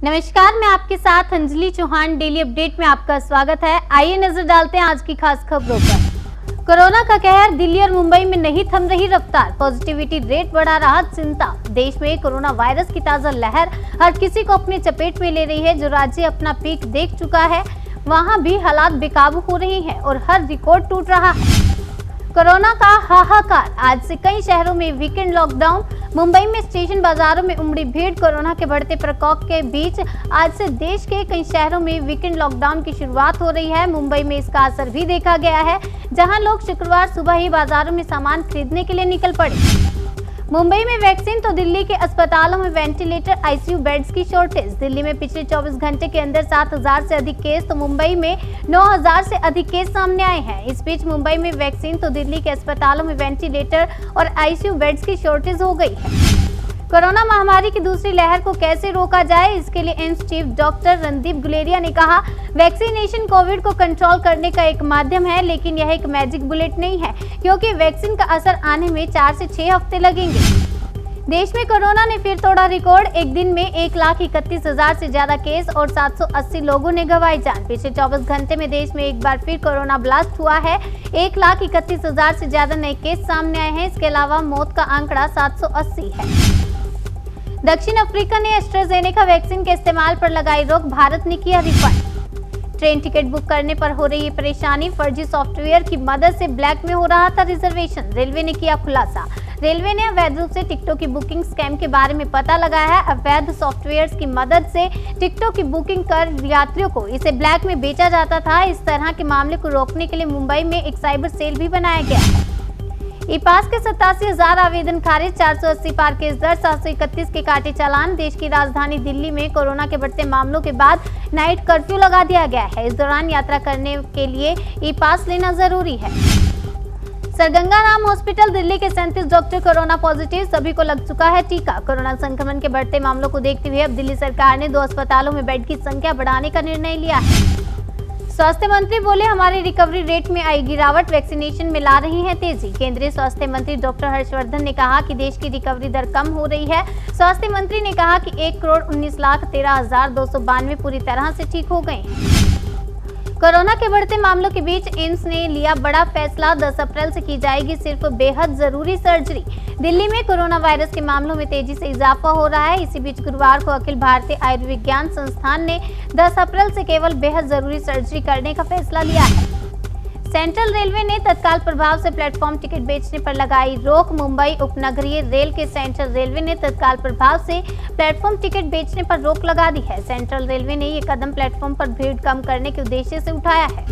नमस्कार, मैं आपके साथ अंजलि चौहान। डेली अपडेट में आपका स्वागत है। आइए नजर डालते हैं आज की खास खबरों पर। कोरोना का कहर, दिल्ली और मुंबई में नहीं थम रही रफ्तार। पॉजिटिविटी रेट बढ़ा रहा चिंता। देश में कोरोना वायरस की ताजा लहर हर किसी को अपने चपेट में ले रही है। जो राज्य अपना पीक देख चुका है, वहां भी हालात बेकाबू हो रहे हैं और हर रिकॉर्ड टूट रहा है। कोरोना का हाहाकार, आज से कई शहरों में वीकेंड लॉकडाउन। मुंबई में स्टेशन बाजारों में उमड़ी भीड़। कोरोना के बढ़ते प्रकोप के बीच आज से देश के कई शहरों में वीकेंड लॉकडाउन की शुरुआत हो रही है। मुंबई में इसका असर भी देखा गया है, जहां लोग शुक्रवार सुबह ही बाजारों में सामान खरीदने के लिए निकल पड़े। मुंबई में वैक्सीन तो दिल्ली के अस्पतालों में वेंटिलेटर, आईसीयू बेड्स की शॉर्टेज। दिल्ली में पिछले 24 घंटे के अंदर 7,000 से अधिक केस तो मुंबई में 9,000 से अधिक केस सामने आए हैं। इस बीच मुंबई में वैक्सीन तो दिल्ली के अस्पतालों में वेंटिलेटर और आईसीयू बेड्स की शॉर्टेज हो गई है। कोरोना महामारी की दूसरी लहर को कैसे रोका जाए, इसके लिए AIIMS chief doctor Randeep Guleria ने कहा, वैक्सीनेशन कोविड को कंट्रोल करने का एक माध्यम है, लेकिन यह एक मैजिक बुलेट नहीं है, क्योंकि वैक्सीन का असर आने में 4 से 6 हफ्ते लगेंगे। देश में कोरोना ने फिर तोड़ा रिकॉर्ड। एक दिन में 1,31,000 से ज्यादा केस और 780 लोगों ने गंवाई जान। पिछले 24 घंटे में देश में एक बार फिर कोरोना ब्लास्ट हुआ है। 1,31,000 से ज्यादा नए केस सामने आए हैं। इसके अलावा मौत का आंकड़ा 780 है। दक्षिण अफ्रीका ने एस्ट्राजेनेका वैक्सीन के इस्तेमाल पर लगाई रोक। भारत ने किया रिफंड। ट्रेन टिकट बुक करने पर हो रही परेशानी, फर्जी सॉफ्टवेयर की मदद से ब्लैक में हो रहा था रिजर्वेशन। रेलवे ने किया खुलासा। रेलवे ने अवैध रूप से टिकटों की बुकिंग स्कैम के बारे में पता लगाया है। अवैध सॉफ्टवेयर की मदद से टिकटों की बुकिंग कर यात्रियों को इसे ब्लैक में बेचा जाता था। इस तरह के मामले को रोकने के लिए मुंबई में एक साइबर सेल भी बनाया गया है। ई पास के 87,000 आवेदन खारिज, 480 पार केस दर्ज, 731 के काटे चालान। देश की राजधानी दिल्ली में कोरोना के बढ़ते मामलों के बाद नाइट कर्फ्यू लगा दिया गया है। इस दौरान यात्रा करने के लिए ई पास लेना जरूरी है। सरगंगा राम हॉस्पिटल दिल्ली के 37 डॉक्टर कोरोना पॉजिटिव, सभी को लग चुका है टीका। कोरोना संक्रमण के बढ़ते मामलों को देखते हुए अब दिल्ली सरकार ने 2 अस्पतालों में बेड की संख्या बढ़ाने का निर्णय लिया है। स्वास्थ्य मंत्री बोले, हमारे रिकवरी रेट में आई गिरावट, वैक्सीनेशन में ला रही है तेजी। केंद्रीय स्वास्थ्य मंत्री डॉक्टर हर्षवर्धन ने कहा कि देश की रिकवरी दर कम हो रही है। स्वास्थ्य मंत्री ने कहा कि 1,19,13,292 पूरी तरह से ठीक हो गए हैं। कोरोना के बढ़ते मामलों के बीच एम्स ने लिया बड़ा फैसला। 10 अप्रैल से की जाएगी सिर्फ बेहद जरूरी सर्जरी। दिल्ली में कोरोना वायरस के मामलों में तेजी से इजाफा हो रहा है। इसी बीच गुरुवार को अखिल भारतीय आयुर्विज्ञान संस्थान ने 10 अप्रैल से केवल बेहद जरूरी सर्जरी करने का फैसला लिया है। सेंट्रल रेलवे ने तत्काल प्रभाव से प्लेटफॉर्म टिकट बेचने पर लगाई रोक। मुंबई उपनगरीय रेल के सेंट्रल रेलवे ने तत्काल प्रभाव से प्लेटफॉर्म टिकट बेचने पर रोक लगा दी है। सेंट्रल रेलवे ने ये कदम प्लेटफॉर्म पर भीड़ कम करने के उद्देश्य से उठाया है।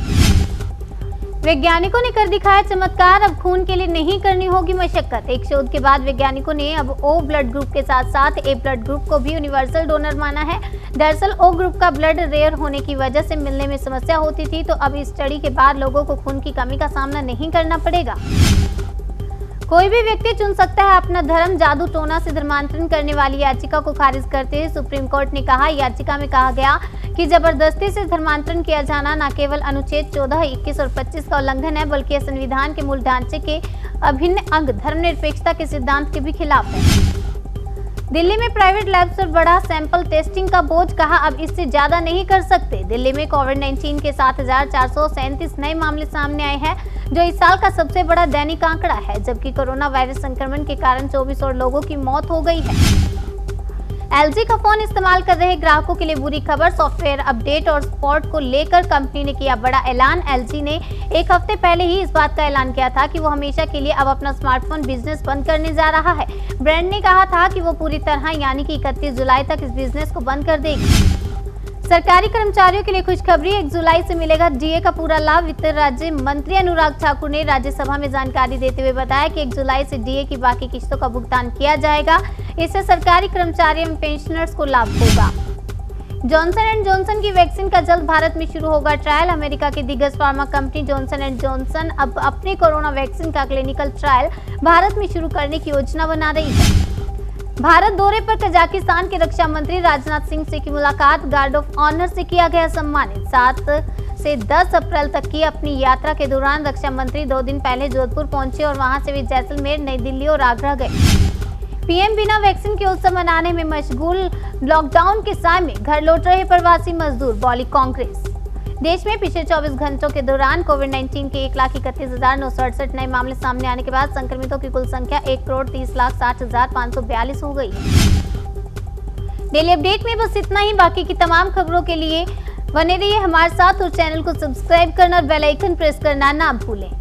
वैज्ञानिकों ने कर दिखाया चमत्कार, अब खून के लिए नहीं करनी होगी मशक्कत। एक शोध के बाद वैज्ञानिकों ने अब ओ ब्लड ग्रुप के साथ साथ ए ब्लड ग्रुप को भी यूनिवर्सल डोनर माना है। दरअसल ओ ग्रुप का ब्लड रेयर होने की वजह से मिलने में समस्या होती थी, तो अब इस स्टडी के बाद लोगों को खून की कमी का सामना नहीं करना पड़ेगा। कोई भी व्यक्ति चुन सकता है अपना धर्म, जादू टोना से धर्मांतरण करने वाली याचिका को खारिज करते हुए सुप्रीम कोर्ट ने कहा, याचिका में कहा गया कि जबरदस्ती से धर्मांतरण किया जाना न केवल अनुच्छेद 14, 21 और 25 का उल्लंघन है, बल्कि संविधान के मूल ढांचे के अभिन्न अंग धर्मनिरपेक्षता के सिद्धांत के भी खिलाफ है। दिल्ली में प्राइवेट लैब्स पर बढ़ा सैंपल टेस्टिंग का बोझ, कहा अब इससे ज्यादा नहीं कर सकते। दिल्ली में कोविड-19 के 7,437 नए मामले सामने आए हैं, जो इस साल का सबसे बड़ा दैनिक आंकड़ा है, जबकि कोरोना वायरस संक्रमण के कारण 24 और लोगों की मौत हो गई है। LG का फोन इस्तेमाल कर रहे ग्राहकों के लिए बुरी खबर, सॉफ्टवेयर अपडेट और सपोर्ट को लेकर कंपनी ने किया बड़ा ऐलान। LG ने एक हफ्ते पहले ही इस बात का ऐलान किया था कि वो हमेशा के लिए अब अपना स्मार्टफोन बिजनेस बंद करने जा रहा है। ब्रांड ने कहा था कि वो पूरी तरह यानी कि 31 जुलाई तक इस बिजनेस को बंद कर देगी। सरकारी कर्मचारियों के लिए खुशखबरी, 1 जुलाई से मिलेगा डीए का पूरा लाभ। वित्त राज्य मंत्री अनुराग ठाकुर ने राज्यसभा में जानकारी देते हुए बताया कि 1 जुलाई से डीए की बाकी किस्तों का भुगतान किया जाएगा। इससे सरकारी कर्मचारियों एवं पेंशनर्स को लाभ होगा। जॉनसन एंड जॉनसन की वैक्सीन का जल्द भारत में शुरू होगा ट्रायल। अमेरिका की दिग्गज pharma company Johnson and Johnson अब अपनी कोरोना वैक्सीन का क्लिनिकल ट्रायल भारत में शुरू करने की योजना बना रही है। भारत दौरे पर कजाकिस्तान के रक्षा मंत्री राजनाथ सिंह से की मुलाकात, गार्ड ऑफ ऑनर से किया गया सम्मानित। 7 से 10 अप्रैल तक की अपनी यात्रा के दौरान रक्षा मंत्री 2 दिन पहले जोधपुर पहुंचे और वहां से वे जैसलमेर, नई दिल्ली और आगरा गए। पीएम बिना वैक्सीन के उत्सव मनाने में मशगूल। लॉकडाउन के समय में घर लौट रहे प्रवासी मजदूर, बोली कांग्रेस। देश में पिछले 24 घंटों के दौरान कोविड-19 के 1,31,968 नए मामले सामने आने के बाद संक्रमितों की कुल संख्या 1,30,60,542 हो गई। डेली अपडेट में बस इतना ही। बाकी की तमाम खबरों के लिए बने रहिए हमारे साथ और चैनल को सब्सक्राइब करना और बेल आइकन प्रेस करना ना भूलें।